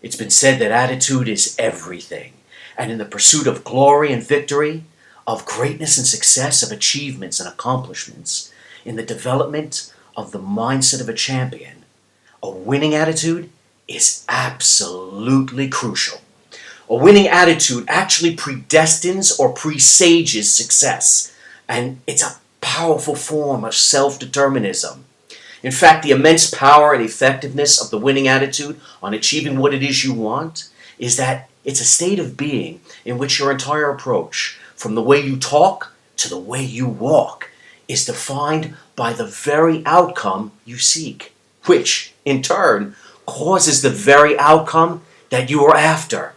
It's been said that attitude is everything. And in the pursuit of glory and victory, of greatness and success, of achievements and accomplishments, in the development of the mindset of a champion, a winning attitude is absolutely crucial. A winning attitude actually predestines or presages success, and it's a powerful form of self-determinism. In fact, the immense power and effectiveness of the winning attitude on achieving what it is you want is that it's a state of being in which your entire approach, from the way you talk to the way you walk, is defined by the very outcome you seek, which, in turn, causes the very outcome that you are after.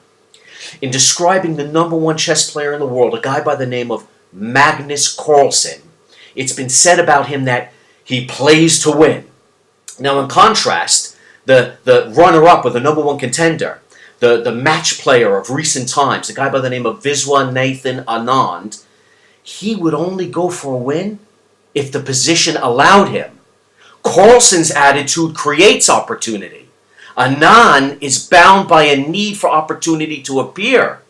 In describing the number one chess player in the world, a guy by the name of Magnus Carlsen, it's been said about him that he plays to win. Now, in contrast, the runner-up or the number one contender, the match player of recent times, a guy by the name of Viswanathan Anand, he would only go for a win if the position allowed him. Carlsen's attitude creates opportunity. Anand is bound by a need for opportunity to appear.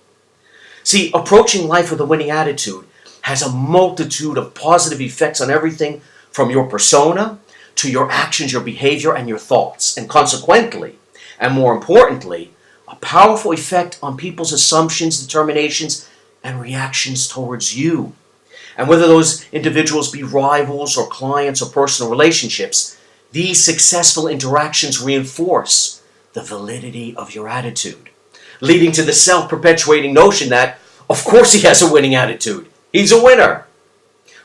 See, approaching life with a winning attitude has a multitude of positive effects on everything from your persona to your actions, your behavior, and your thoughts. And consequently, and more importantly, a powerful effect on people's assumptions, determinations, and reactions towards you. And whether those individuals be rivals or clients or personal relationships, these successful interactions reinforce the validity of your attitude, leading to the self-perpetuating notion that, of course, he has a winning attitude. He's a winner.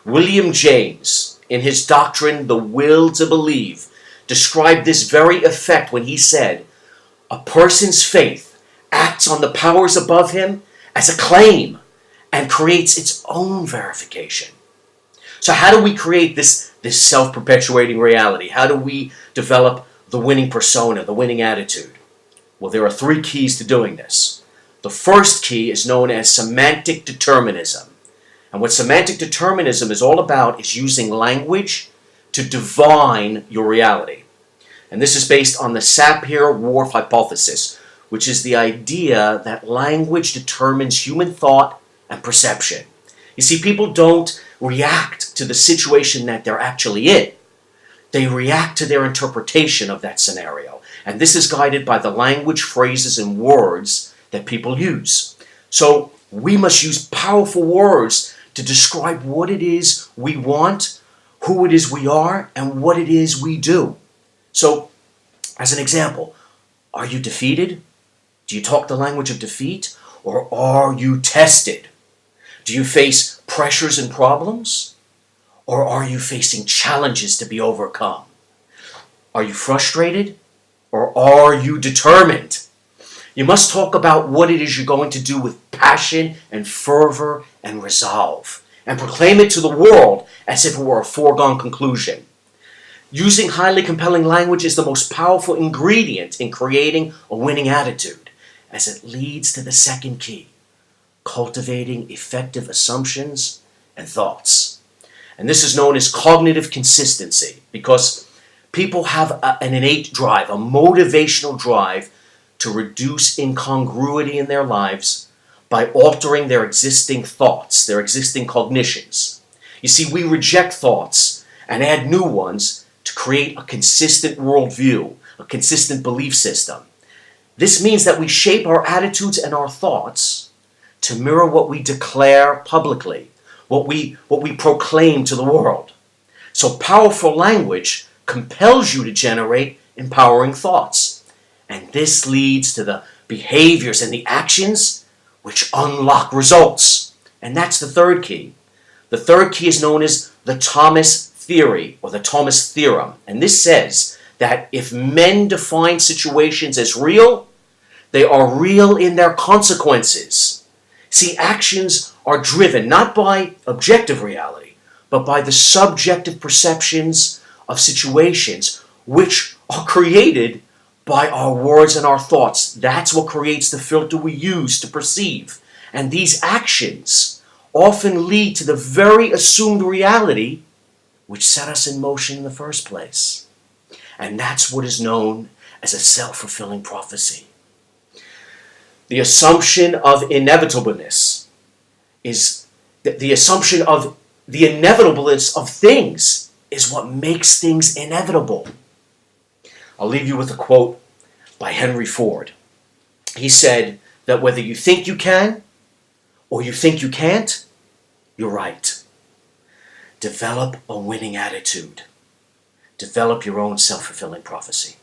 William James, in his doctrine, The Will to Believe, described this very effect when he said, "A person's faith acts on the powers above him as a claim and creates its own verification." So how do we create this self-perpetuating reality? How do we develop the winning persona, the winning attitude? Well, there are three keys to doing this. The first key is known as semantic determinism. And what semantic determinism is all about is using language to divine your reality. And this is based on the Sapir-Whorf hypothesis, which is the idea that language determines human thought and perception. You see, people don't react to the situation that they're actually in. They react to their interpretation of that scenario. And this is guided by the language, phrases, and words that people use. So we must use powerful words to describe what it is we want, who it is we are, and what it is we do. So, as an example, are you defeated? Do you talk the language of defeat? Or are you tested? Do you face pressures and problems? Or are you facing challenges to be overcome? Are you frustrated? Or are you determined? You must talk about what it is you're going to do with passion and fervor and resolve, and proclaim it to the world as if it were a foregone conclusion. Using highly compelling language is the most powerful ingredient in creating a winning attitude, as it leads to the second key, cultivating effective assumptions and thoughts. And this is known as cognitive consistency, because people have an innate drive, a motivational drive to reduce incongruity in their lives by altering their existing thoughts, their existing cognitions. You see, we reject thoughts and add new ones to create a consistent worldview, a consistent belief system. This means that we shape our attitudes and our thoughts to mirror what we declare publicly, what we proclaim to the world. So powerful language compels you to generate empowering thoughts. And this leads to the behaviors and the actions which unlock results. And that's the third key. The third key is known as the Thomas theory or the Thomas theorem. And this says that if men define situations as real, they are real in their consequences. See, actions are driven not by objective reality, but by the subjective perceptions of situations which are created by our words and our thoughts. That's what creates the filter we use to perceive. And these actions often lead to the very assumed reality which set us in motion in the first place. And that's what is known as a self-fulfilling prophecy. The assumption of inevitableness is the assumption of the inevitableness of things is what makes things inevitable. I'll leave you with a quote by Henry Ford. He said that whether you think you can or you think you can't, you're right. Develop a winning attitude. Develop your own self-fulfilling prophecy.